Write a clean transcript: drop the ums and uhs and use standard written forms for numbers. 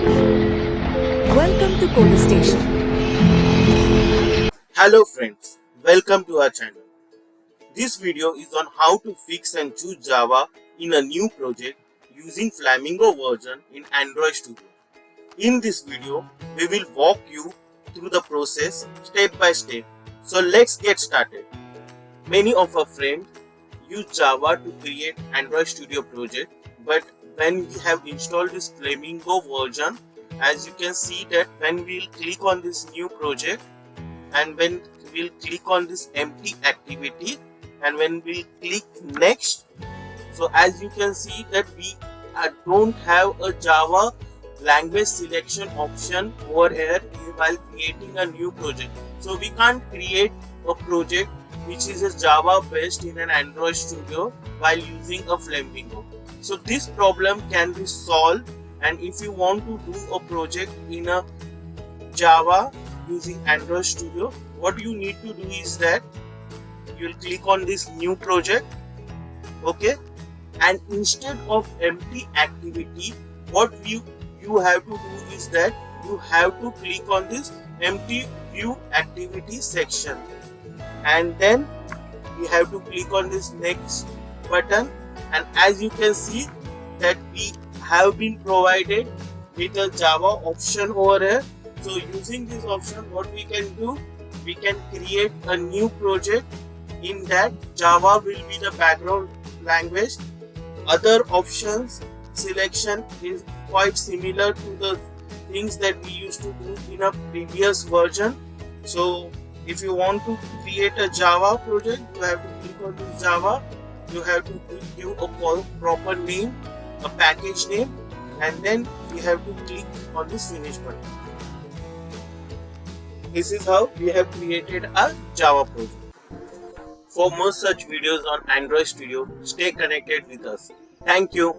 Welcome to Code Station. Hello friends, welcome to our channel. This video is on how to fix and choose Java in a new project using Flamingo version in Android Studio. In this video, we will walk you through the process step by step. So let's get started. Many of our friends use Java to create Android Studio project, but when we have installed this Flamingo version, as you can see that when we'll click on this new project and when we'll click on this empty activity and when we'll click next, so as you can see that we don't have a Java language selection option over here while creating a new project. So we can't create a project which is a Java based in an Android Studio while using a Flamingo. So this problem can be solved, and if you want to do a project in a Java using Android Studio, what you need to do is that you'll click on this new project, okay, and instead of empty activity, what you have to do is that you have to click on this empty view activity section, and then you have to click on this next button, and as you can see that we have been provided with a Java option over here. So using this option, what we can do, we can create a new project. In that, Java will be the background language. Other options selection is quite similar to the things that we used to do in a previous version. So if you want to create a Java project, you have to click on this Java. You have to give a proper name, a package name, and then you have to click on this finish button. This is how we have created a Java project. For more such videos on Android Studio, stay connected with us. Thank you.